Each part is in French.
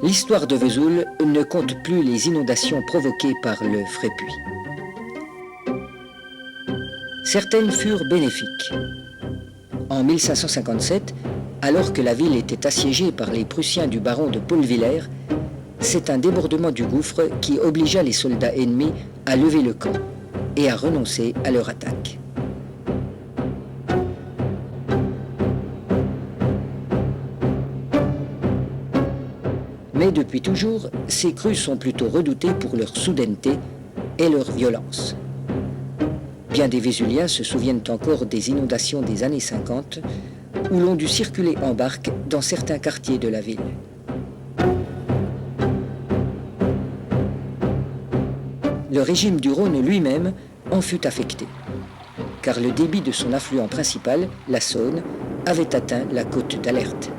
L'histoire de Vesoul ne compte plus les inondations provoquées par le Frépuy. Certaines furent bénéfiques. En 1557, alors que la ville était assiégée par les Prussiens du baron de Paulwiller, c'est un débordement du gouffre qui obligea les soldats ennemis à lever le camp et à renoncer à leur attaque. Mais depuis toujours, ces crues sont plutôt redoutées pour leur soudaineté et leur violence. Bien des Vésuliens se souviennent encore des inondations des années 50, où l'on dut circuler en barque dans certains quartiers de la ville. Le régime du Rhône lui-même en fut affecté, car le débit de son affluent principal, la Saône, avait atteint la côte d'Alerte.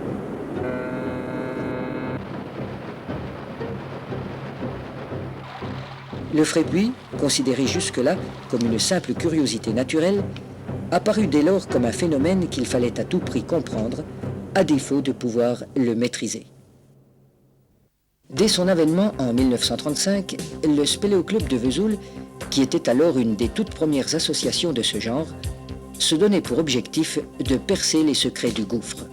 Le Frépuy, considéré jusque-là comme une simple curiosité naturelle, apparut dès lors comme un phénomène qu'il fallait à tout prix comprendre, à défaut de pouvoir le maîtriser. Dès son avènement en 1935, le Spéléoclub de Vesoul, qui était alors une des toutes premières associations de ce genre, se donnait pour objectif de percer les secrets du gouffre.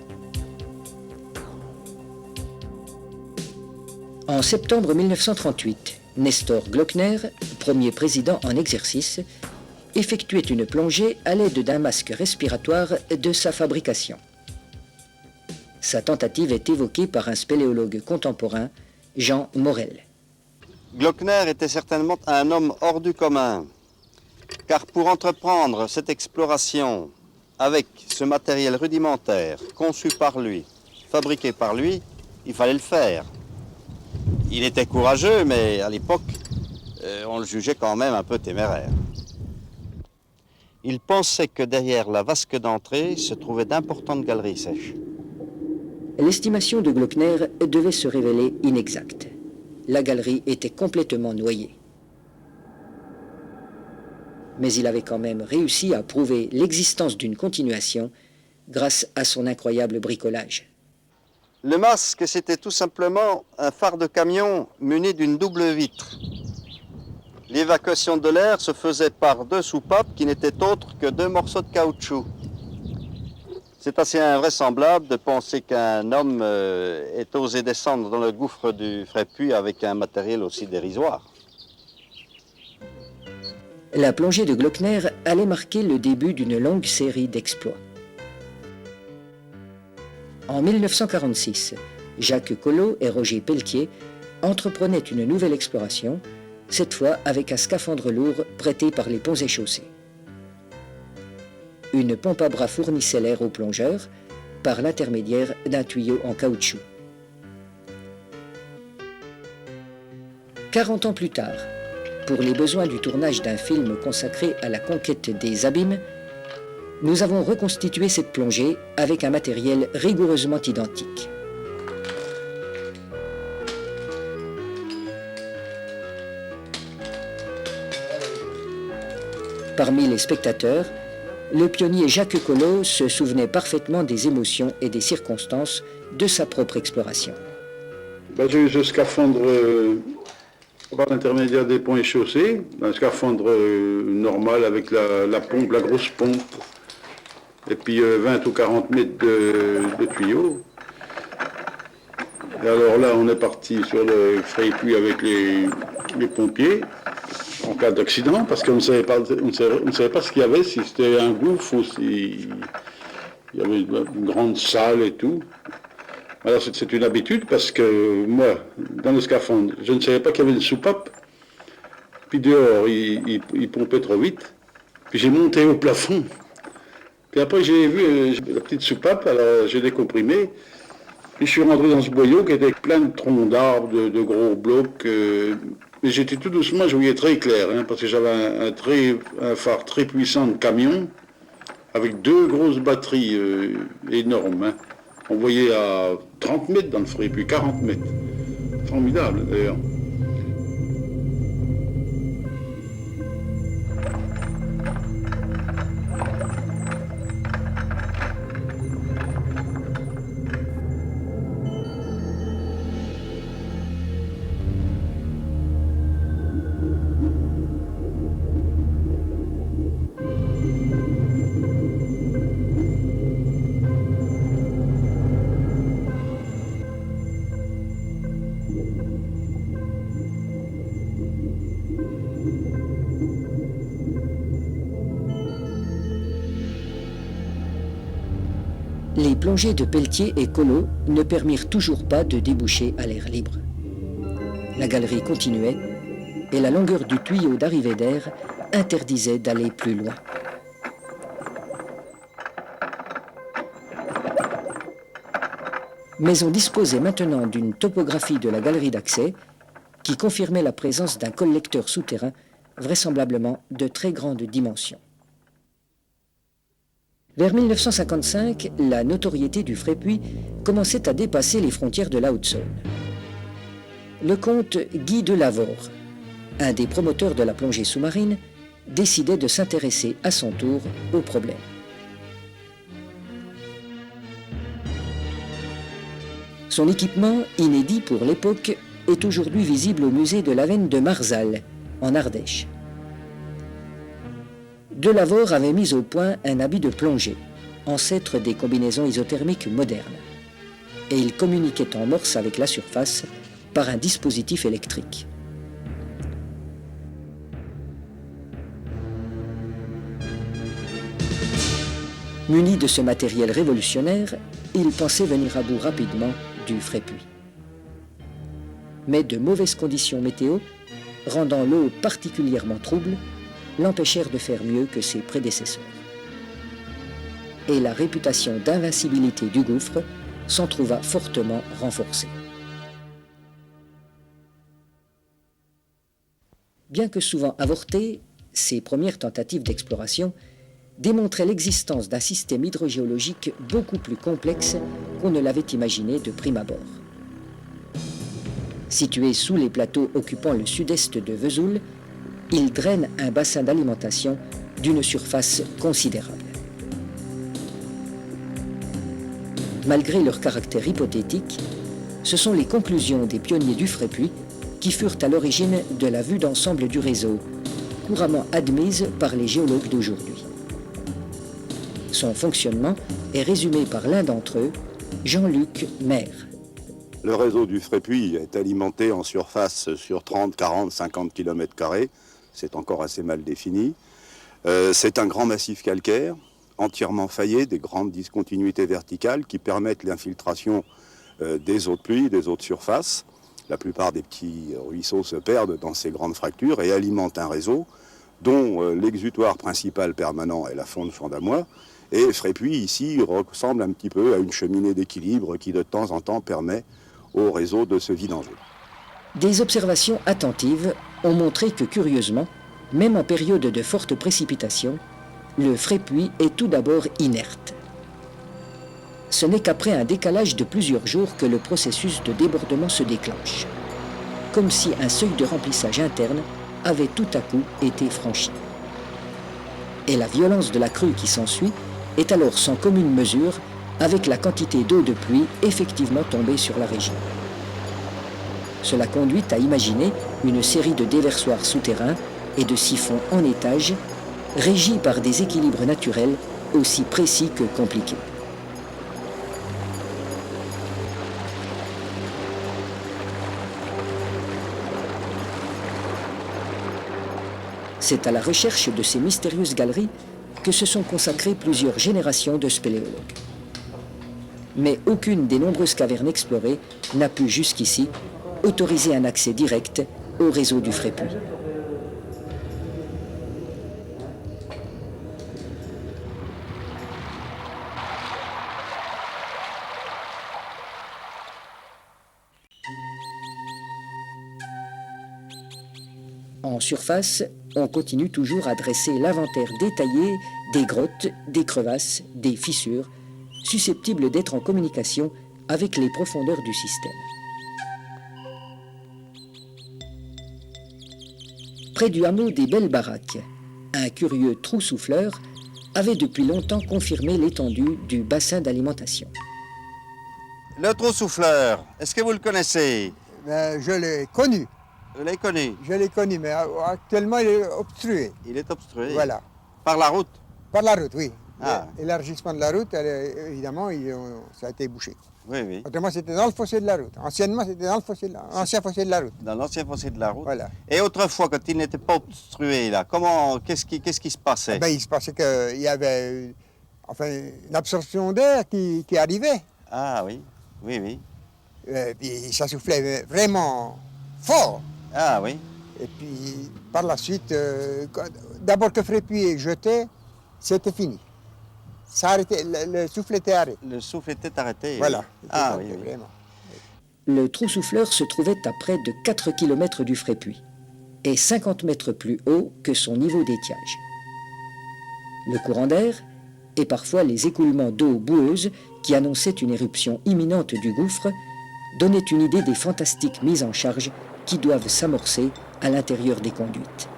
En septembre 1938, Nestor Glockner, premier président en exercice, effectuait une plongée à l'aide d'un masque respiratoire de sa fabrication. Sa tentative est évoquée par un spéléologue contemporain, Jean Morel. Glockner était certainement un homme hors du commun, car pour entreprendre cette exploration avec ce matériel rudimentaire, conçu par lui, fabriqué par lui, il fallait le faire. Il était courageux, mais à l'époque, on le jugeait quand même un peu téméraire. Il pensait que derrière la vasque d'entrée se trouvaient d'importantes galeries sèches. L'estimation de Glockner devait se révéler inexacte. La galerie était complètement noyée. Mais il avait quand même réussi à prouver l'existence d'une continuation grâce à son incroyable bricolage. Le masque, c'était tout simplement un phare de camion muni d'une double vitre. L'évacuation de l'air se faisait par deux soupapes qui n'étaient autres que deux morceaux de caoutchouc. C'est assez invraisemblable de penser qu'un homme ait osé descendre dans le gouffre du Frépuy avec un matériel aussi dérisoire. La plongée de Glockner allait marquer le début d'une longue série d'exploits. En 1946, Jacques Collot et Roger Pelletier entreprenaient une nouvelle exploration, cette fois avec un scaphandre lourd prêté par les Ponts et Chaussées. Une pompe à bras fournissait l'air aux plongeurs par l'intermédiaire d'un tuyau en caoutchouc. 40 ans plus tard, pour les besoins du tournage d'un film consacré à la conquête des abîmes, nous avons reconstitué cette plongée avec un matériel rigoureusement identique. Parmi les spectateurs, le pionnier Jacques Collot se souvenait parfaitement des émotions et des circonstances de sa propre exploration. J'ai eu ce scaphandre par l'intermédiaire des ponts et chaussées, un scaphandre normal avec la pompe, la grosse pompe, et puis 20 ou 40 mètres de tuyaux. Et alors là, on est parti sur le Frépuy avec les pompiers, en cas d'accident, parce qu'on ne savait pas ce qu'il y avait, si c'était un gouffre ou s'il y avait une grande salle et tout. Alors c'est une habitude parce que moi, dans le scaphandre, je ne savais pas qu'il y avait une soupape. Puis dehors, il pompait trop vite. Puis j'ai monté au plafond. Puis après j'ai vu la petite soupape, alors j'ai décomprimé. Puis je suis rentré dans ce boyau qui était plein de troncs d'arbres, de gros blocs. Mais j'étais tout doucement, je voyais très clair, parce que j'avais un phare très puissant de camion avec deux grosses batteries énormes. On voyait à 30 mètres dans le Frépuy, 40 mètres. Formidable d'ailleurs. les plongées de Pelletier et Collot ne permirent toujours pas de déboucher à l'air libre. La galerie continuait et la longueur du tuyau d'arrivée d'air interdisait d'aller plus loin. Mais on disposait maintenant d'une topographie de la galerie d'accès qui confirmait la présence d'un collecteur souterrain, vraisemblablement de très grande dimension. Vers 1955, la notoriété du Frépuy commençait à dépasser les frontières de la Haute-Saône. Le comte Guy de Lavore, un des promoteurs de la plongée sous-marine, décidait de s'intéresser à son tour au problème. Son équipement, inédit pour l'époque, est aujourd'hui visible au musée de la Veine de Marzal, en Ardèche. De Lavore avait mis au point un habit de plongée, ancêtre des combinaisons isothermiques modernes, et il communiquait en morse avec la surface par un dispositif électrique. Muni de ce matériel révolutionnaire, il pensait venir à bout rapidement du Frépuy. Mais de mauvaises conditions météo, rendant l'eau particulièrement trouble, l'empêchèrent de faire mieux que ses prédécesseurs. Et la réputation d'invincibilité du gouffre s'en trouva fortement renforcée. Bien que souvent avortées, ces premières tentatives d'exploration démontraient l'existence d'un système hydrogéologique beaucoup plus complexe qu'on ne l'avait imaginé de prime abord. Situé sous les plateaux occupant le sud-est de Vesoul, il draine un bassin d'alimentation d'une surface considérable. Malgré leur caractère hypothétique, ce sont les conclusions des pionniers du Frépuy qui furent à l'origine de la vue d'ensemble du réseau, couramment admise par les géologues d'aujourd'hui. Son fonctionnement est résumé par l'un d'entre eux, Jean-Luc Maire. Le réseau du Frépuy est alimenté en surface sur 30, 40, 50 km². C'est encore assez mal défini. C'est un grand massif calcaire, entièrement faillé, des grandes discontinuités verticales qui permettent l'infiltration des eaux de pluie, des eaux de surface. La plupart des petits ruisseaux se perdent dans ces grandes fractures et alimentent un réseau dont l'exutoire principal permanent est la fonte Fondamois. Et Frépuy, ici, ressemble un petit peu à une cheminée d'équilibre qui, de temps en temps, permet au réseau de se vidanger. Des observations attentives ont montré que, curieusement, même en période de fortes précipitations, le Frépuy est tout d'abord inerte. Ce n'est qu'après un décalage de plusieurs jours que le processus de débordement se déclenche, comme si un seuil de remplissage interne avait tout à coup été franchi. Et la violence de la crue qui s'ensuit est alors sans commune mesure avec la quantité d'eau de pluie effectivement tombée sur la région. Cela conduit à imaginer une série de déversoirs souterrains et de siphons en étage, régis par des équilibres naturels aussi précis que compliqués. C'est à la recherche de ces mystérieuses galeries que se sont consacrées plusieurs générations de spéléologues. Mais aucune des nombreuses cavernes explorées n'a pu jusqu'ici autoriser un accès direct au réseau du Frépuy. En surface, on continue toujours à dresser l'inventaire détaillé des grottes, des crevasses, des fissures, susceptibles d'être en communication avec les profondeurs du système. Près du hameau des Belles Baraques, un curieux trou souffleur avait depuis longtemps confirmé l'étendue du bassin d'alimentation. Le trou souffleur, est-ce que vous le connaissez? Je l'ai connu. Vous l'avez connu? Je l'ai connu, mais actuellement il est obstrué. Il est obstrué. Voilà. Par la route? Par la route, oui. Ah. L'élargissement de la route, évidemment, ça a été bouché. Oui, oui. Autrement, c'était dans le fossé de la route. Anciennement, c'était dans l'ancien fossé de la route. Dans l'ancien fossé de la route. Voilà. Et autrefois, quand il n'était pas obstrué, là, qu'est-ce qui se passait? Il se passait qu'il y avait, enfin, une absorption d'air qui arrivait. Ah oui, oui, oui. Puis ça soufflait vraiment fort. Ah oui. Et puis par la suite, d'abord que Frépuy jetait, c'était fini. Ça arrêtait, le souffle était arrêté. Le souffle était arrêté. Voilà. Oui. Ah oui, C'était oui. vraiment. Le trou souffleur se trouvait à près de 4 km du Frépuy et 50 mètres plus haut que son niveau d'étiage. Le courant d'air et parfois les écoulements d'eau boueuse qui annonçaient une éruption imminente du gouffre donnaient une idée des fantastiques mises en charge qui doivent s'amorcer à l'intérieur des conduites.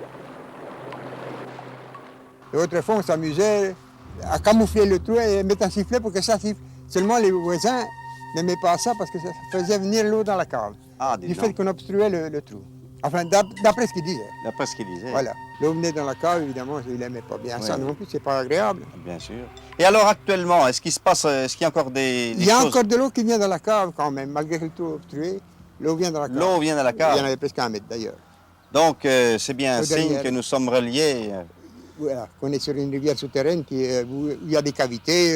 Et autrefois, on s'amusait à camoufler le trou et mettre un sifflet pour que ça siffle. Seulement, les voisins n'aimaient pas ça parce que ça faisait venir l'eau dans la cave. Ah, Du fait qu'on obstruait le trou. Enfin, d'après ce qu'il disait. D'après ce qu'il disait. Voilà. L'eau venait dans la cave, évidemment, il n'aimait pas bien ça Ouais. non plus, c'est pas agréable. Bien sûr. Et alors actuellement, est-ce qu'il y a encore des Il y a choses... encore de l'eau qui vient dans la cave quand même, malgré que le trou est obstrué. L'eau vient dans la cave. L'eau vient dans la Il y en cave. avait presque 1 mètre d'ailleurs. Donc c'est bien un Au signe derrière. que nous sommes reliés. Voilà, qu'on est sur une rivière souterraine où il y a des cavités,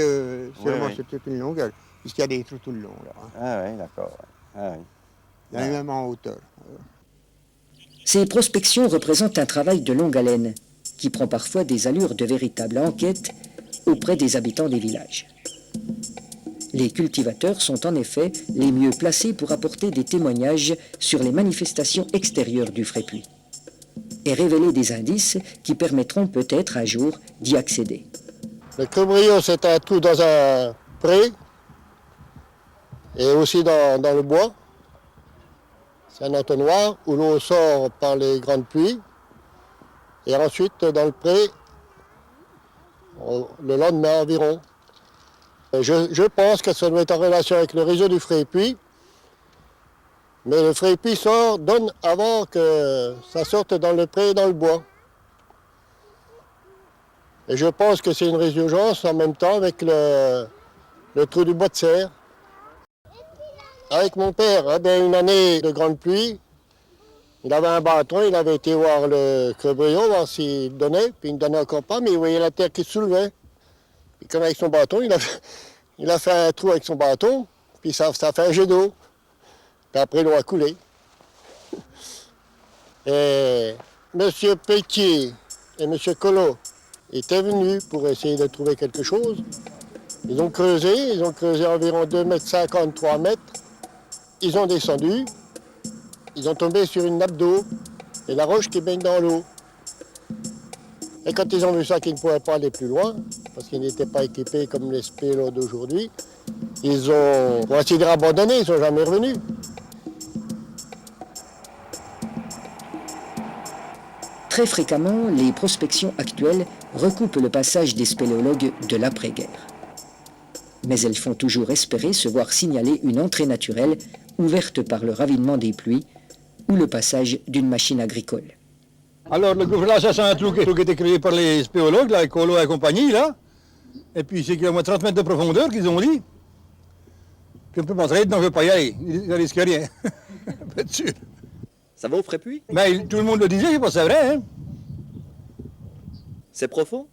sûrement oui. sur toute une longueur, puisqu'il y a des trous tout le long là. Hein. Ah oui, d'accord. Ah oui. Il y en a même en hauteur. Ces prospections représentent un travail de longue haleine qui prend parfois des allures de véritable enquête auprès des habitants des villages. Les cultivateurs sont en effet les mieux placés pour apporter des témoignages sur les manifestations extérieures du Frépuy et révéler des indices qui permettront peut-être un jour d'y accéder. Le Creux-Brio, c'est un trou dans un pré et aussi dans le bois. C'est un entonnoir où l'eau sort par les grandes pluies. Et ensuite, dans le pré, le lendemain environ. Je pense que ça doit être en relation avec le réseau du Frépuy. Mais le Frépuy donne avant que ça sorte dans le pré et dans le bois. Et je pense que c'est une résurgence en même temps avec le trou du bois de serre. Avec mon père, une année de grande pluie, il avait un bâton, il avait été voir le Creux-Brio, voir s'il donnait, puis il ne donnait encore pas, mais il voyait la terre qui se soulevait. Et comme avec son bâton, il a fait un trou avec son bâton, puis ça fait un jet d'eau. Puis après, l'eau a coulé. Et M. Pétier et M. Collot étaient venus pour essayer de trouver quelque chose. Ils ont creusé environ 2,50 m, 3 mètres. Ils ont descendu, ils ont tombé sur une nappe d'eau et la roche qui baigne dans l'eau. Et quand ils ont vu ça qu'ils ne pouvaient pas aller plus loin, parce qu'ils n'étaient pas équipés comme les spélos d'aujourd'hui, ils ont considéré abandonné, ils ne sont jamais revenus. Très fréquemment, les prospections actuelles recoupent le passage des spéléologues de l'après-guerre. Mais elles font toujours espérer se voir signaler une entrée naturelle ouverte par le ravinement des pluies ou le passage d'une machine agricole. Alors le gouffre là, ça c'est un trou qui a été créé par les spéologues, là, Collot et compagnie, là. Et puis c'est qu'il y a au moins 30 mètres de profondeur qu'ils ont dit. Puis on peut pas entrer dedans, on ne veut pas y aller, ils ne risquent rien. On peut être sûr. Ça va au Frépuy? Mais tout le monde le disait, c'est pas c'est vrai, hein. C'est profond?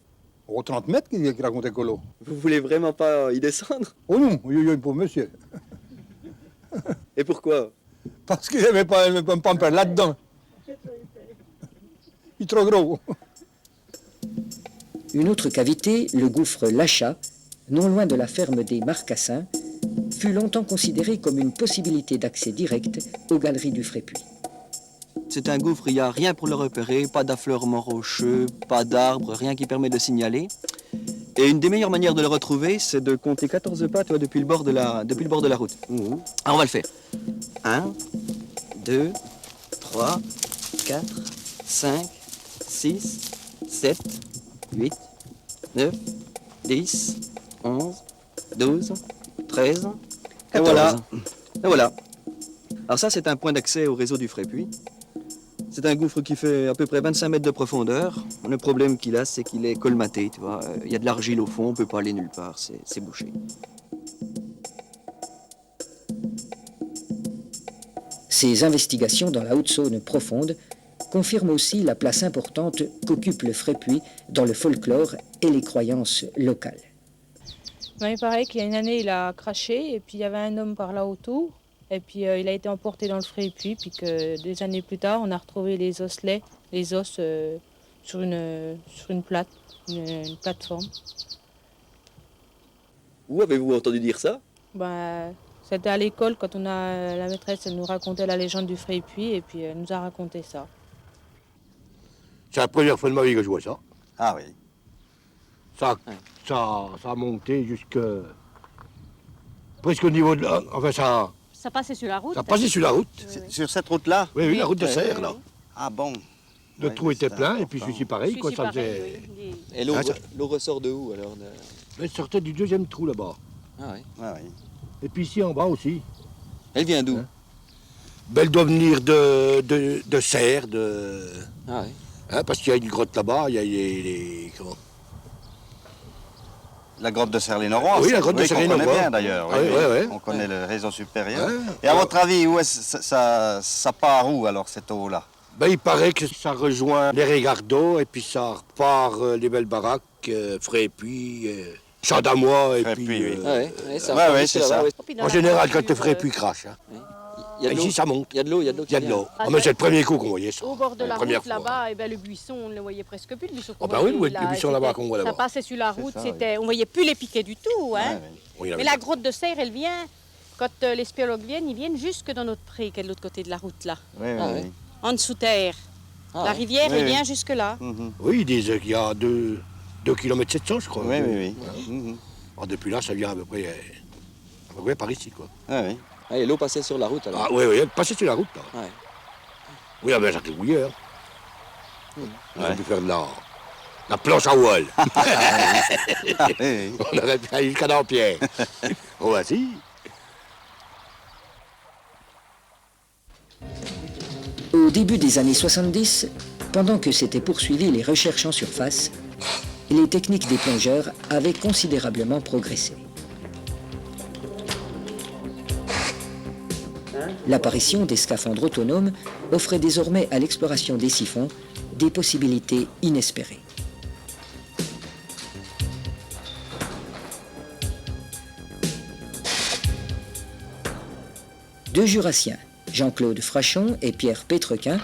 Oh, 30 mètres qu'il racontait Collot. Vous voulez vraiment pas y descendre? Oh non, oui, pauvre monsieur. Et pourquoi? Parce qu'il n'aimait pas me perdre là-dedans. Il est trop gros. Une autre cavité, le gouffre Lachat, non loin de la ferme des Marcassins, fut longtemps considérée comme une possibilité d'accès direct aux galeries du Frépuy. C'est un gouffre, il n'y a rien pour le repérer, pas d'affleurement rocheux, pas d'arbres, rien qui permet de signaler. Et une des meilleures manières de le retrouver, c'est de compter 14 pas depuis le bord de la route. Alors on va le faire. 1, 2, 3, 4, 5, 6, 7, 8, 9, 10, 11, 12, 13, 14. Et voilà. Alors ça, c'est un point d'accès au réseau du Frépuy. C'est un gouffre qui fait à peu près 25 mètres de profondeur. Le problème qu'il a, c'est qu'il est colmaté, tu vois. Il y a de l'argile au fond, on ne peut pas aller nulle part, c'est bouché. Ces investigations dans la Haute-Saône profonde confirment aussi la place importante qu'occupe le Frépuy dans le folklore et les croyances locales. Ben, il paraît qu'il y a une année, il a craché et puis il y avait un homme par là autour. Et puis il a été emporté dans le Frépuy, puis que des années plus tard, on a retrouvé les osselets, les os sur une plateforme. Où avez-vous entendu dire ça? Ben, c'était à l'école quand la maîtresse elle nous racontait la légende du Frépuy et puis elle nous a raconté ça. C'est la première fois de ma vie que je vois ça. Ah oui. Ça a monté presque au niveau de là. Enfin, Ça passait sur la route. ça passait sur la route. Sur cette route-là? Oui, la route de Serre, là. Ah bon? Le Ouais, trou était c'est plein, et important. puis celui-ci pareil, quoi. Ça faisait... Et l'eau ressort de où alors? Elle sortait du deuxième trou là-bas. Ah oui. Ah oui. Et puis ici en bas aussi. Elle vient d'où? Hein? Ben, elle doit venir de Serre, Ah oui. hein, parce qu'il y a une grotte là-bas, il y a les comment? La grotte de Serre-les-Norois. Oui, la grotte de qu'on Serre-les-Norois. connaît bien d'ailleurs. Oui, oui. On connaît le réseau supérieur. Ouais. Et à votre avis, où ça part où alors cette eau-là? Ben, il paraît que ça rejoint les regards d'eau, et puis ça repart les belles baraques, Frépuy, Champ d'Amois, et Frépuy, puis... oui. Ah oui, ça Ouais, c'est ça. En général, quand le Frépuy crache, hein. Il y a de l'eau. Ici, ça monte. Il y a de l'eau, il y a de l'eau. Il y a de l'eau. Ah, mais c'est le premier coup qu'on voyait ça. Au bord de la première route fois. là-bas, et ben, le buisson, on ne le voyait presque plus. Le buisson qu'on Ah bah oui, voyait, le buisson là-bas qu'on voit là-bas. Ça passait sur la route, ça, on ne voyait plus les piquets du tout. Hein. Ouais, oui. Oui, il y en Mais avait la grotte de Serre, elle vient, quand les spéologues viennent, ils viennent jusque dans notre pré, qui est de l'autre côté de la route là, Oui, Ah oui, oui. en dessous terre. Ah La oui. rivière, Oui, elle oui. vient jusque là. Mhm. Oui, ils disent qu'il y a 2 km 700, je crois. Oui, oui, oui. Voilà. Mhm. Alors, depuis là, ça vient à peu près par ici, quoi. Ah oui. Ah, et l'eau passait sur la route alors? Ah oui, oui, elle passait sur la route, là. Ouais. Oui, avec Jacques Bouilleur. On aurait Ouais. pu faire de la planche à voile. Ah, oui, oui. On aurait pu aller jusqu'à Dampierre. Oh, vas-y. Au début des années 70, pendant que s'étaient poursuivies les recherches en surface, les techniques des plongeurs avaient considérablement progressé. L'apparition des scaphandres autonomes offrait désormais à l'exploration des siphons des possibilités inespérées. Deux Jurassiens, Jean-Claude Frachon et Pierre Pétrequin,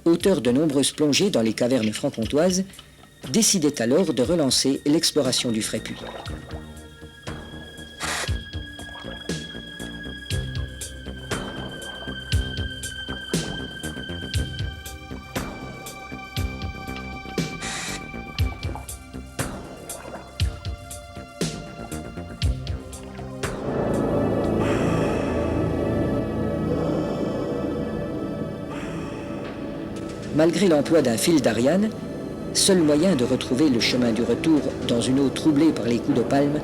auteurs de nombreuses plongées dans les cavernes franc-comtoises, décidaient alors de relancer l'exploration du Frépuy. Malgré l'emploi d'un fil d'Ariane, seul moyen de retrouver le chemin du retour dans une eau troublée par les coups de palme,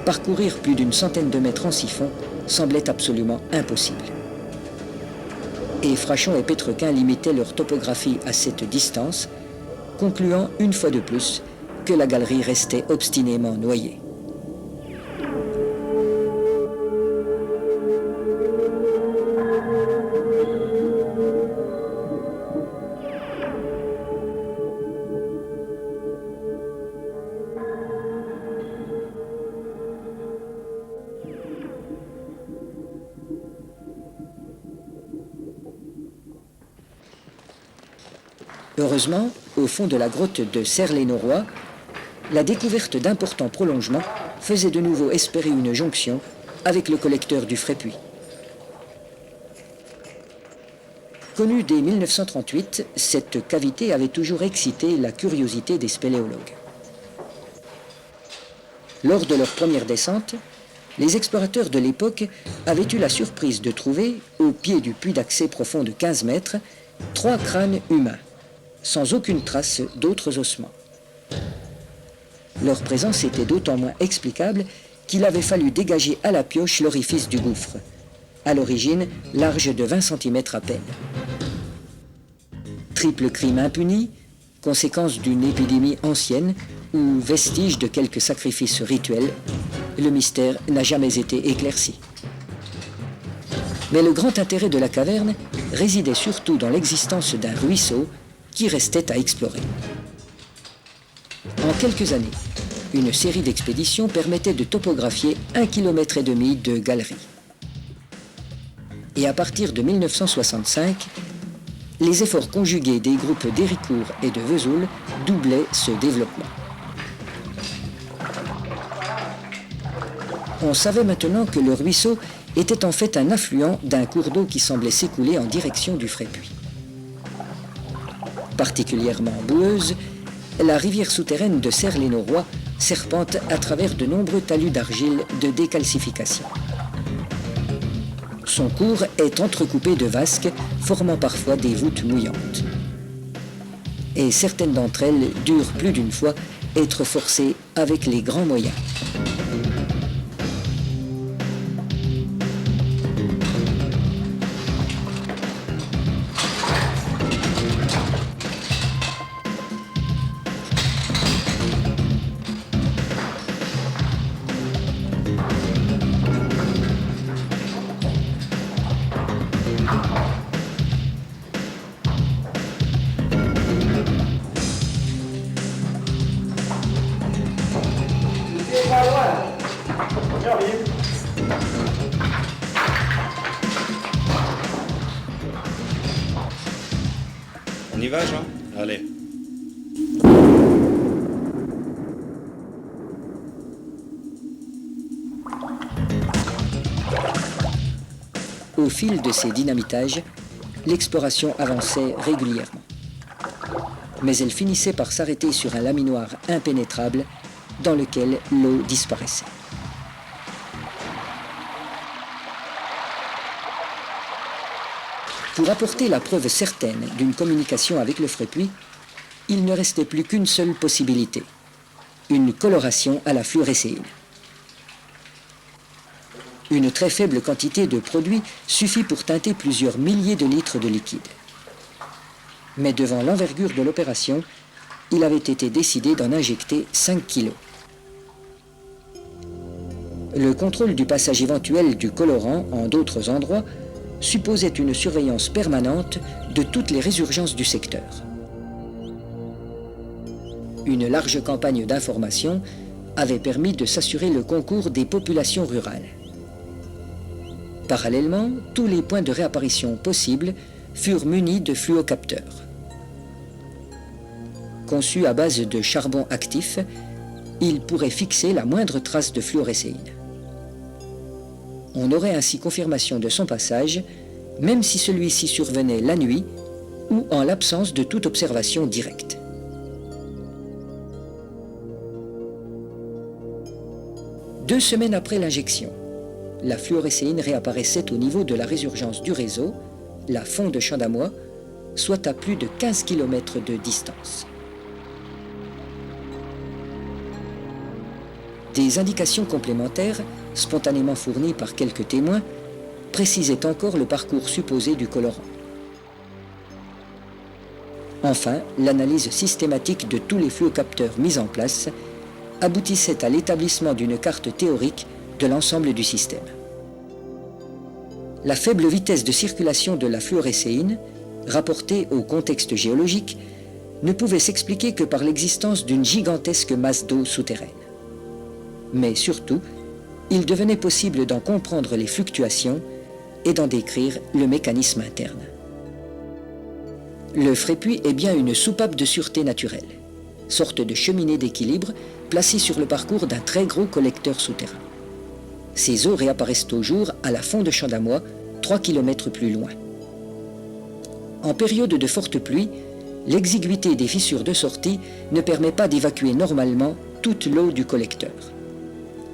parcourir plus d'une centaine de mètres en siphon semblait absolument impossible. Et Frachon et Pétrequin limitaient leur topographie à cette distance, concluant une fois de plus que la galerie restait obstinément noyée. Heureusement, au fond de la grotte de Serre-les-Norois, la découverte d'importants prolongements faisait de nouveau espérer une jonction avec le collecteur du Frépuy. Connue dès 1938, cette cavité avait toujours excité la curiosité des spéléologues. Lors de leur première descente, les explorateurs de l'époque avaient eu la surprise de trouver, au pied du puits d'accès profond de 15 mètres, 3 crânes humains, sans aucune trace d'autres ossements. Leur présence était d'autant moins explicable qu'il avait fallu dégager à la pioche l'orifice du gouffre, à l'origine large de 20 cm à peine. Triple crime impuni, conséquence d'une épidémie ancienne ou vestige de quelques sacrifices rituels, le mystère n'a jamais été éclairci. Mais le grand intérêt de la caverne résidait surtout dans l'existence d'un ruisseau qui restait à explorer. En quelques années, une série d'expéditions permettait de topographier 1,5 km de galeries. Et à partir de 1965, les efforts conjugués des groupes d'Héricourt et de Vesoul doublaient ce développement. On savait maintenant que le ruisseau était en fait un affluent d'un cours d'eau qui semblait s'écouler en direction du Frépuy. Particulièrement boueuse, la rivière souterraine de Serres-les-Norois serpente à travers de nombreux talus d'argile de décalcification. Son cours est entrecoupé de vasques, formant parfois des voûtes mouillantes. Et certaines d'entre elles durent plus d'une fois être forcées avec les grands moyens. On y va, Jean? Allez. Au fil de ces dynamitages, l'exploration avançait régulièrement. Mais elle finissait par s'arrêter sur un laminoir impénétrable dans lequel l'eau disparaissait. Pour apporter la preuve certaine d'une communication avec le Frépuy, il ne restait plus qu'une seule possibilité, une coloration à la fluorescéine. Une très faible quantité de produit suffit pour teinter plusieurs milliers de litres de liquide. Mais devant l'envergure de l'opération, il avait été décidé d'en injecter 5 kilos. Le contrôle du passage éventuel du colorant en d'autres endroits supposait une surveillance permanente de toutes les résurgences du secteur. Une large campagne d'information avait permis de s'assurer le concours des populations rurales. Parallèlement, tous les points de réapparition possibles furent munis de fluocapteurs. Conçus à base de charbon actif, ils pourraient fixer la moindre trace de fluorescéine. On aurait ainsi confirmation de son passage, même si celui-ci survenait la nuit ou en l'absence de toute observation directe. Deux semaines après l'injection, la fluorescéine réapparaissait au niveau de la résurgence du réseau, la fond de Champ-d'Amois, soit à plus de 15 km de distance. Des indications complémentaires, spontanément fournies par quelques témoins, précisaient encore le parcours supposé du colorant. Enfin, l'analyse systématique de tous les fluocapteurs mis en place aboutissait à l'établissement d'une carte théorique de l'ensemble du système. La faible vitesse de circulation de la fluorescéine, rapportée au contexte géologique, ne pouvait s'expliquer que par l'existence d'une gigantesque masse d'eau souterraine. Mais surtout, il devenait possible d'en comprendre les fluctuations et d'en décrire le mécanisme interne. Le Frépuy est bien une soupape de sûreté naturelle, sorte de cheminée d'équilibre placée sur le parcours d'un très gros collecteur souterrain. Ces eaux réapparaissent au jour à la fond de Champ-d'Amois, 3 km plus loin. En période de forte pluie, l'exiguïté des fissures de sortie ne permet pas d'évacuer normalement toute l'eau du collecteur.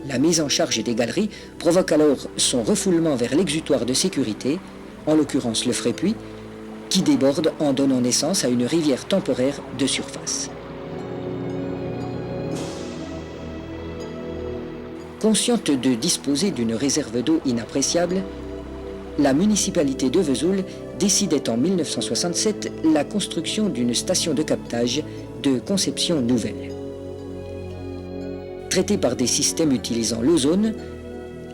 La mise en charge des galeries provoque alors son refoulement vers l'exutoire de sécurité, en l'occurrence le Frépuy, qui déborde en donnant naissance à une rivière temporaire de surface. Consciente de disposer d'une réserve d'eau inappréciable, la municipalité de Vesoul décidait en 1967 la construction d'une station de captage de conception nouvelle. Traitées par des systèmes utilisant l'ozone,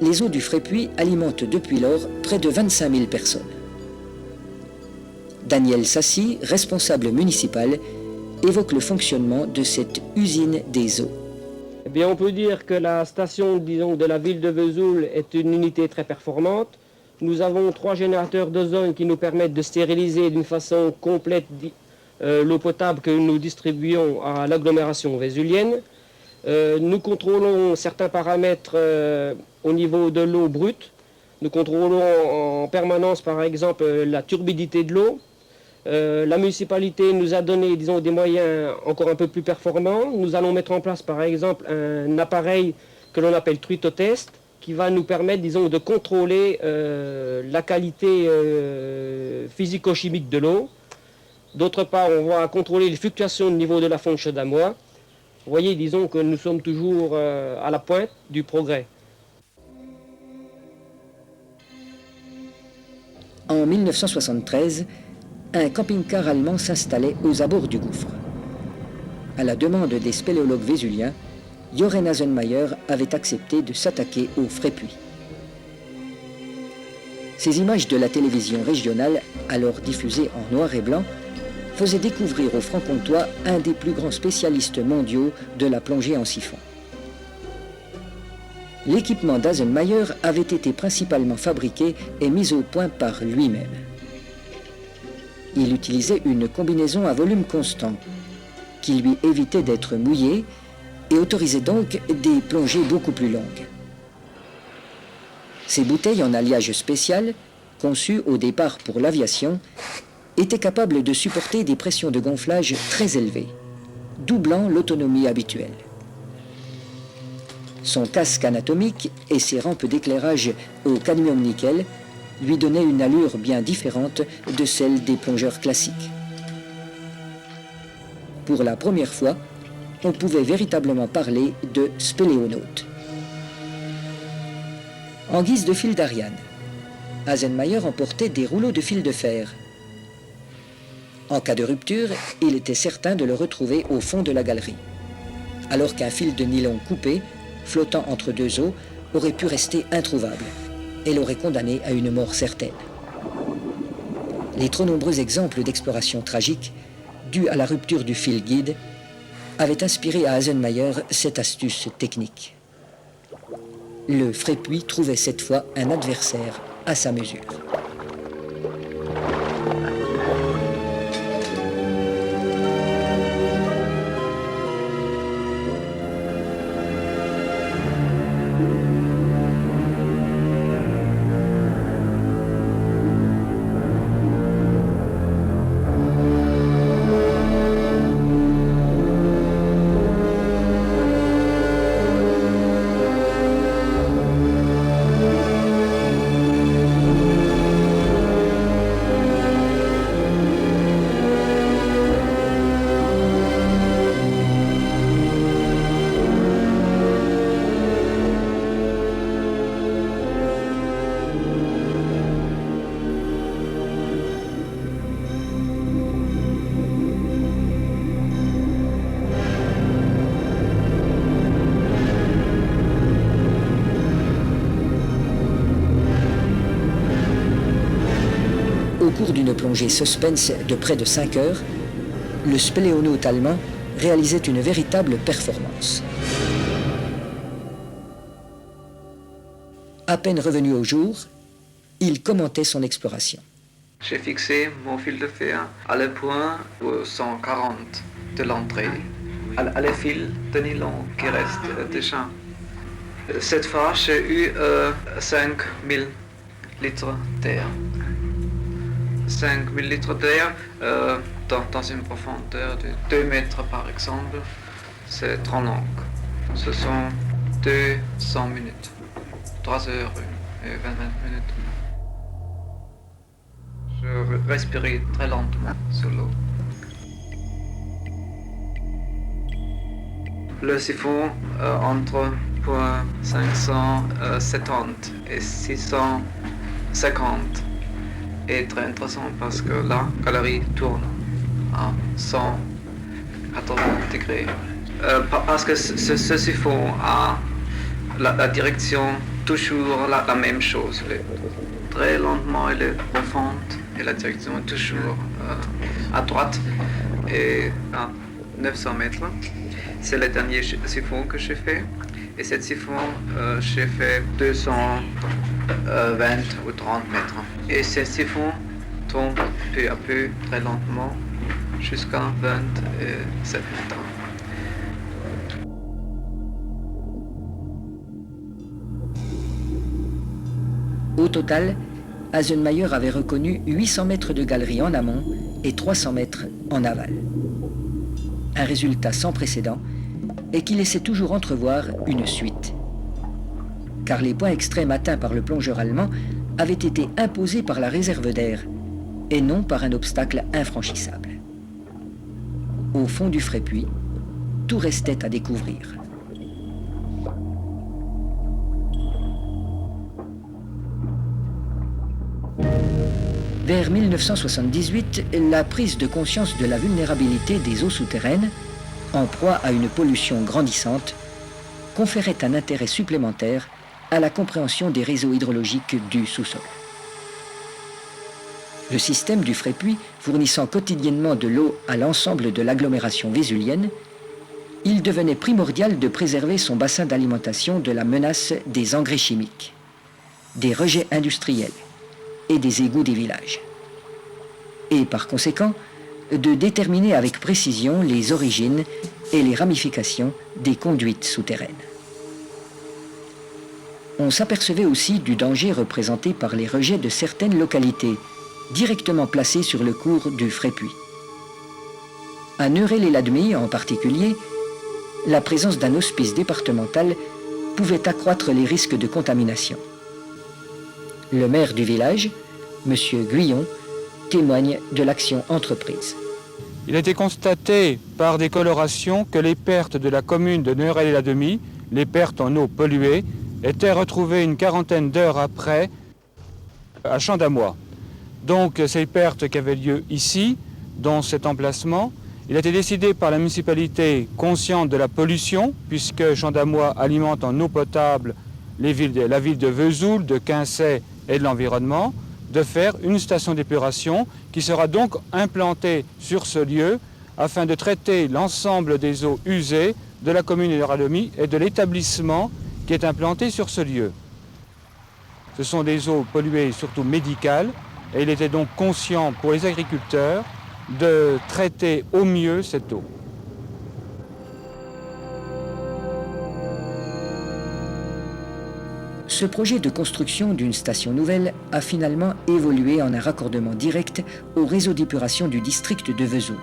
les eaux du Frépuy alimentent depuis lors près de 25 000 personnes. Daniel Sassy, responsable municipal, évoque le fonctionnement de cette usine des eaux. Bien, on peut dire que la station, disons, de la ville de Vesoul est une unité très performante. Nous avons 3 générateurs d'ozone qui nous permettent de stériliser d'une façon complète l'eau potable que nous distribuons à l'agglomération vésulienne. Nous contrôlons certains paramètres au niveau de l'eau brute. Nous contrôlons en permanence, par exemple, la turbidité de l'eau. La municipalité nous a donné, disons, des moyens encore un peu plus performants. Nous allons mettre en place, par exemple, un appareil que l'on appelle truitotest, qui va nous permettre, disons, de contrôler la qualité physico-chimique de l'eau. D'autre part, on va contrôler les fluctuations de niveau de la fonte chaude-à-mois. Vous voyez, disons que nous sommes toujours à la pointe du progrès. En 1973, un camping-car allemand s'installait aux abords du gouffre. À la demande des spéléologues vésuliens, Jochen Hasenmayer avait accepté de s'attaquer au Frépuy. Ces images de la télévision régionale, alors diffusées en noir et blanc, faisaient découvrir aux Franc-Comtois un des plus grands spécialistes mondiaux de la plongée en siphon. L'équipement d'Hasenmayer avait été principalement fabriqué et mis au point par lui-même. Il utilisait une combinaison à volume constant qui lui évitait d'être mouillé et autorisait donc des plongées beaucoup plus longues. Ces bouteilles en alliage spécial, conçues au départ pour l'aviation, étaient capables de supporter des pressions de gonflage très élevées, doublant l'autonomie habituelle. Son casque anatomique et ses rampes d'éclairage au cadmium-nickel lui donnaient une allure bien différente de celle des plongeurs classiques. Pour la première fois, on pouvait véritablement parler de spéléonaute. En guise de fil d'Ariane, Hasenmayer emportait des rouleaux de fil de fer. En cas de rupture, il était certain de le retrouver au fond de la galerie, alors qu'un fil de nylon coupé, flottant entre deux eaux, aurait pu rester introuvable et l'aurait condamné à une mort certaine. Les trop nombreux exemples d'exploration tragique, dus à la rupture du fil guide, avaient inspiré à Hasenmayer cette astuce technique. Le Frépuy trouvait cette fois un adversaire à sa mesure. Au cours d'une plongée suspense de près de 5 heures, le spéléonaute allemand réalisait une véritable performance. À peine revenu au jour, il commentait son exploration. J'ai fixé mon fil de fer à le point 140 de l'entrée, à le fil de nylon qui reste déjà. Cette fois, j'ai eu 5000 litres d'air. 5000 litres d'air dans une profondeur de 2 mètres par exemple, c'est trop long. Ce sont 200 minutes, 3 heures et 20 minutes. Je respirais très lentement sous l'eau. Le siphon entre 570 et 650 est très intéressant parce que la galerie tourne à 180 degrés. Parce que ce siphon a la direction toujours la même chose. Très lentement, elle est profonde et la direction est toujours à droite et à 900 mètres. c'est le dernier siphon que j'ai fait. Et cet siphon, j'ai fait 220 ou 30 mètres. Et ce siphon tombe peu à peu, très lentement, jusqu'à 27 mètres. Au total, Haselmayer avait reconnu 800 mètres de galerie en amont et 300 mètres en aval. Un résultat sans précédent et qui laissait toujours entrevoir une suite. Car les points extrêmes atteints par le plongeur allemand avaient été imposés par la réserve d'air et non par un obstacle infranchissable. Au fond du Frépuy, tout restait à découvrir. Vers 1978, la prise de conscience de la vulnérabilité des eaux souterraines, en proie à une pollution grandissante, conférait un intérêt supplémentaire à la compréhension des réseaux hydrologiques du sous-sol. Le système du Frépuy fournissant quotidiennement de l'eau à l'ensemble de l'agglomération vésulienne, il devenait primordial de préserver son bassin d'alimentation de la menace des engrais chimiques, des rejets industriels et des égouts des villages. Et par conséquent, de déterminer avec précision les origines et les ramifications des conduites souterraines. On s'apercevait aussi du danger représenté par les rejets de certaines localités, directement placées sur le cours du Frépuy. À Neurel-et-Lademi en particulier, la présence d'un hospice départemental pouvait accroître les risques de contamination. Le maire du village, M. Guyon, témoigne de l'action entreprise. Il a été constaté par des colorations que les pertes de la commune de Neurel-et-Lademi, les pertes en eau polluée, étaient retrouvées une quarantaine d'heures après à Champ-d'Amois. Donc ces pertes qui avaient lieu ici, dans cet emplacement, il a été décidé par la municipalité consciente de la pollution, puisque Champ-d'Amois alimente en eau potable la ville de Vesoul, de Quincey et de l'environnement, de faire une station d'épuration qui sera donc implantée sur ce lieu afin de traiter l'ensemble des eaux usées de la commune de Neurel-et-Lademi et de l'établissement qui est implanté sur ce lieu. Ce sont des eaux polluées surtout médicales et il était donc conscient pour les agriculteurs de traiter au mieux cette eau. Ce projet de construction d'une station nouvelle a finalement évolué en un raccordement direct au réseau d'épuration du district de Vesoul.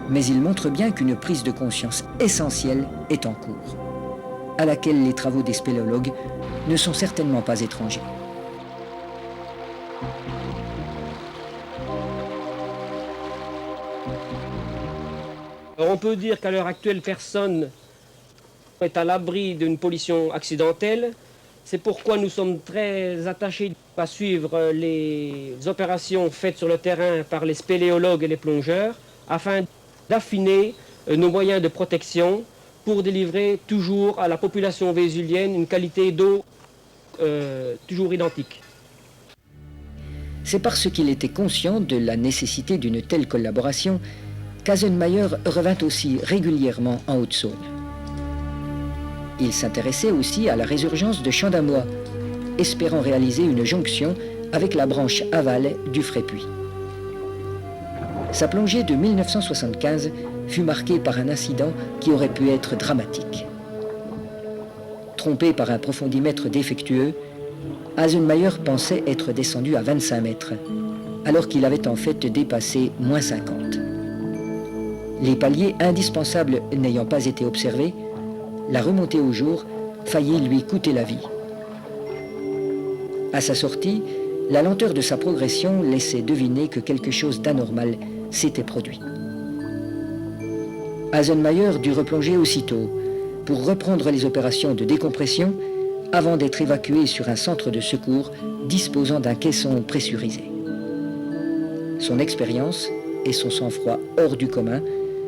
Mais il montre bien qu'une prise de conscience essentielle est en cours, à laquelle les travaux des spéléologues ne sont certainement pas étrangers. Alors on peut dire qu'à l'heure actuelle, personne est à l'abri d'une pollution accidentelle. C'est pourquoi nous sommes très attachés à suivre les opérations faites sur le terrain par les spéléologues et les plongeurs afin d'affiner nos moyens de protection pour délivrer toujours à la population vésulienne une qualité d'eau toujours identique. C'est parce qu'il était conscient de la nécessité d'une telle collaboration qu'Haselmayer revint aussi régulièrement en Haute-Saône. Il s'intéressait aussi à la résurgence de Champ-d'Amois, espérant réaliser une jonction avec la branche aval du Frépuy. Sa plongée de 1975 fut marquée par un incident qui aurait pu être dramatique. Trompé par un profondimètre défectueux, Haselmayer pensait être descendu à 25 mètres, alors qu'il avait en fait dépassé moins 50. Les paliers indispensables n'ayant pas été observés, la remontée au jour faillit lui coûter la vie. À sa sortie, la lenteur de sa progression laissait deviner que quelque chose d'anormal s'était produit. Haselmayer dut replonger aussitôt pour reprendre les opérations de décompression avant d'être évacué sur un centre de secours disposant d'un caisson pressurisé. Son expérience et son sang-froid hors du commun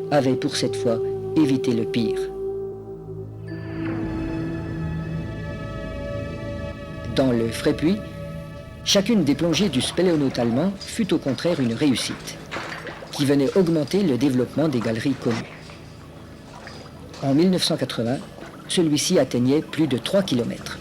avaient pour cette fois évité le pire. Dans le Frépuy, chacune des plongées du spéléonaute allemand fut au contraire une réussite. qui venait augmenter le développement des galeries connues. En 1980, celui-ci atteignait plus de 3 km.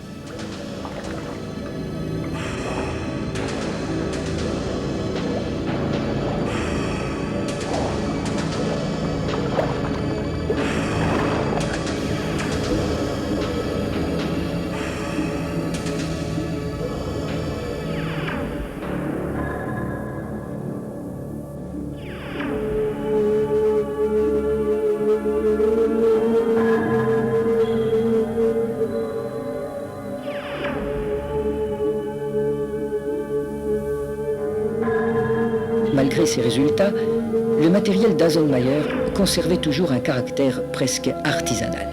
Malgré ces résultats, le matériel d'Haselmeier conservait toujours un caractère presque artisanal.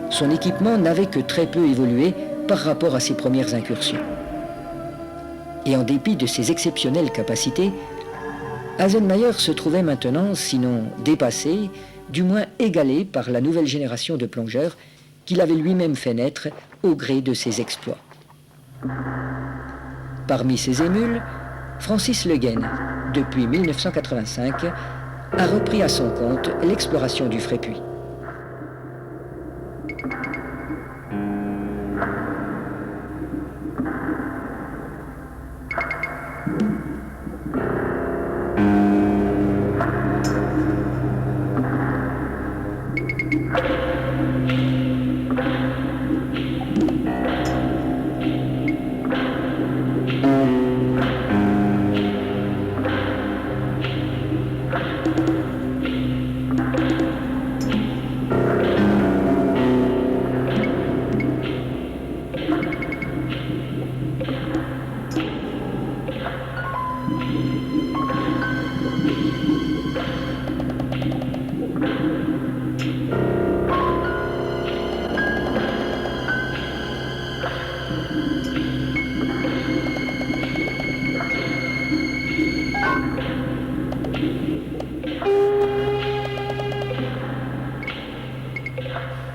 Son équipement n'avait que très peu évolué par rapport à ses premières incursions. Et en dépit de ses exceptionnelles capacités, Haselmeier se trouvait maintenant, sinon dépassé, du moins égalé par la nouvelle génération de plongeurs qu'il avait lui-même fait naître au gré de ses exploits. Parmi ses émules, Francis Le Guen, depuis 1985, a repris à son compte l'exploration du Frépuy.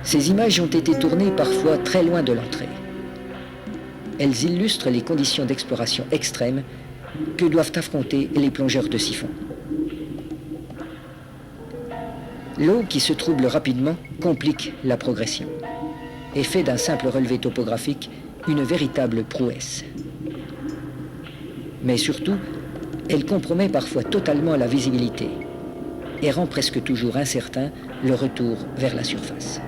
Ces images ont été tournées parfois très loin de l'entrée. Elles illustrent les conditions d'exploration extrêmes que doivent affronter les plongeurs de siphon. L'eau qui se trouble rapidement complique la progression et fait d'un simple relevé topographique une véritable prouesse. Mais surtout, elle compromet parfois totalement la visibilité et rend presque toujours incertain le retour vers la surface.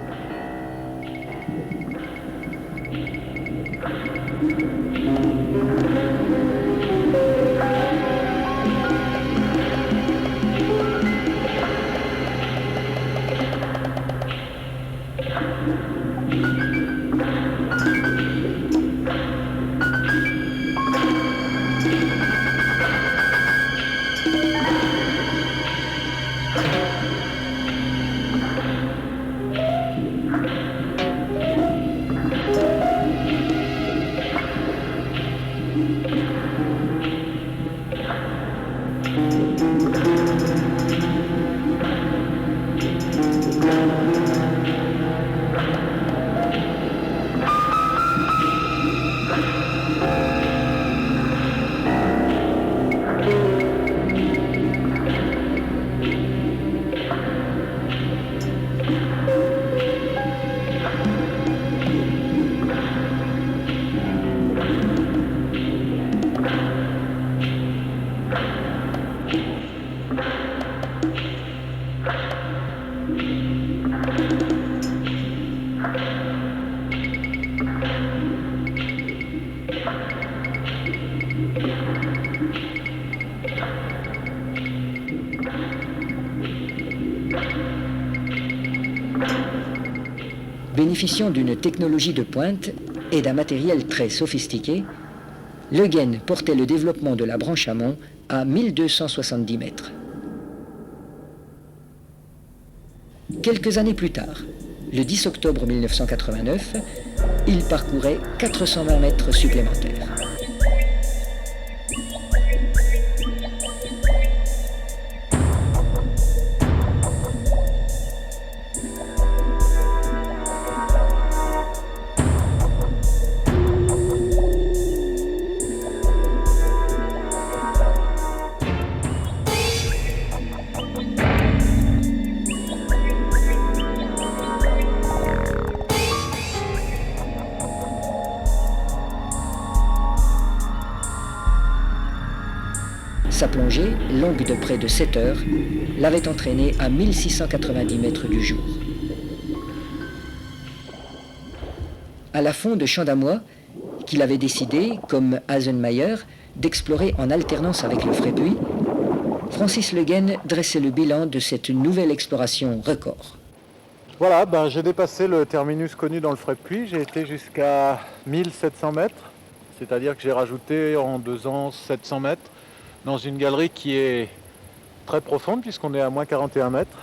Bénéficiant d'une technologie de pointe et d'un matériel très sophistiqué, Le Guen portait le développement de la branche amont à 1270 mètres. Quelques années plus tard, le 10 octobre 1989, il parcourait 420 mètres supplémentaires. Sa plongée, longue de près de 7 heures, l'avait entraîné à 1690 mètres du jour. À la fond de Champ-d'Amois, qu'il avait décidé, comme Hasenmayer, d'explorer en alternance avec le Frépuy, Francis Le Guesne dressait le bilan de cette nouvelle exploration record. Voilà, j'ai dépassé le terminus connu dans le Frépuy, j'ai été jusqu'à 1700 mètres, c'est-à-dire que j'ai rajouté en 2 ans 700 mètres dans une galerie qui est très profonde puisqu'on est à moins 41 mètres.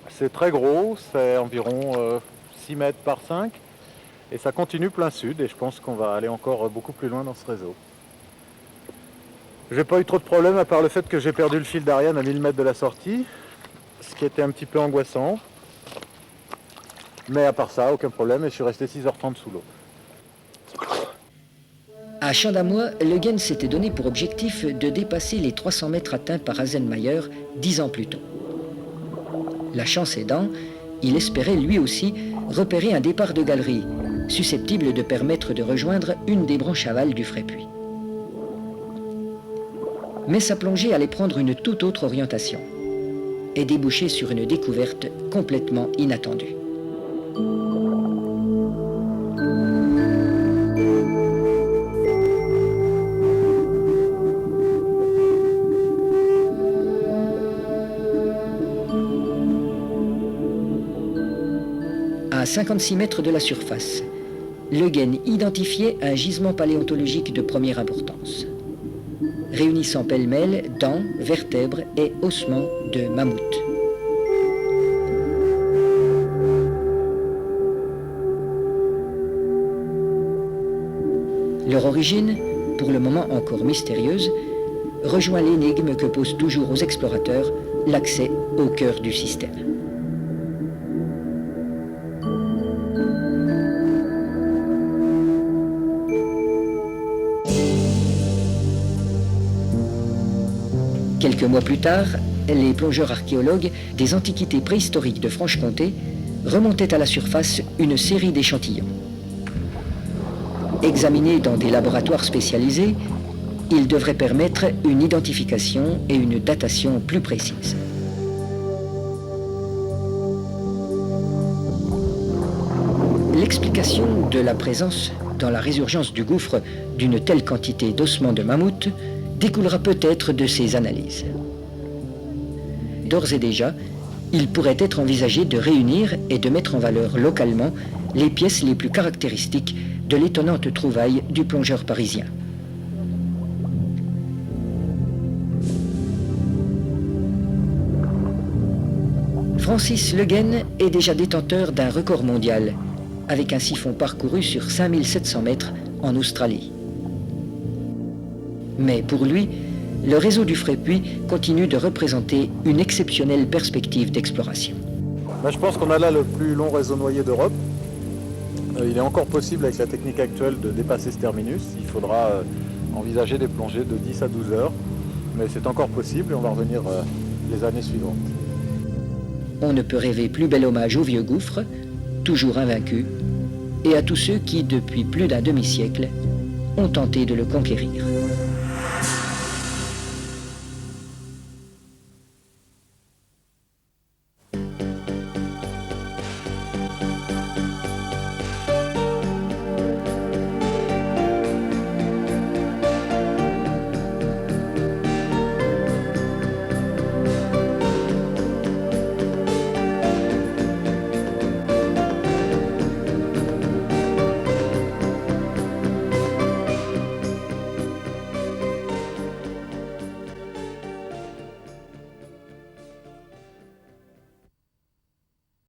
C'est très gros, c'est environ 6 mètres par 5 et ça continue plein sud et je pense qu'on va aller encore beaucoup plus loin dans ce réseau. J'ai pas eu trop de problèmes à part le fait que j'ai perdu le fil d'Ariane à 1000 mètres de la sortie, ce qui était un petit peu angoissant. Mais à part ça, aucun problème et je suis resté 6h30 sous l'eau. À Champ-d'Amois, Le Guesne s'était donné pour objectif de dépasser les 300 mètres atteints par Hasenmayer 10 ans plus tôt. La chance aidant, il espérait lui aussi repérer un départ de galerie, susceptible de permettre de rejoindre une des branches aval du Frépuy. Mais sa plongée allait prendre une toute autre orientation et déboucher sur une découverte complètement inattendue. À 56 mètres de la surface, Le Guesne identifiait un gisement paléontologique de première importance, réunissant pêle-mêle dents, vertèbres et ossements de mammouth. Leur origine, pour le moment encore mystérieuse, rejoint l'énigme que pose toujours aux explorateurs l'accès au cœur du système. Quelques mois plus tard, les plongeurs archéologues des antiquités préhistoriques de Franche-Comté remontaient à la surface une série d'échantillons. Examinés dans des laboratoires spécialisés, ils devraient permettre une identification et une datation plus précises. L'explication de la présence dans la résurgence du gouffre d'une telle quantité d'ossements de mammouth découlera peut-être de ces analyses. D'ores et déjà, il pourrait être envisagé de réunir et de mettre en valeur localement les pièces les plus caractéristiques de l'étonnante trouvaille du plongeur parisien. Francis Le Guesne est déjà détenteur d'un record mondial, avec un siphon parcouru sur 5700 mètres en Australie. Mais pour lui, le réseau du Frépuy continue de représenter une exceptionnelle perspective d'exploration. Je pense qu'on a là le plus long réseau noyé d'Europe. Il est encore possible avec la technique actuelle de dépasser ce terminus. Il faudra envisager des plongées de 10 à 12 heures. Mais c'est encore possible et on va revenir les années suivantes. On ne peut rêver plus bel hommage au vieux gouffre, toujours invaincu, et à tous ceux qui, depuis plus d'un demi-siècle, ont tenté de le conquérir.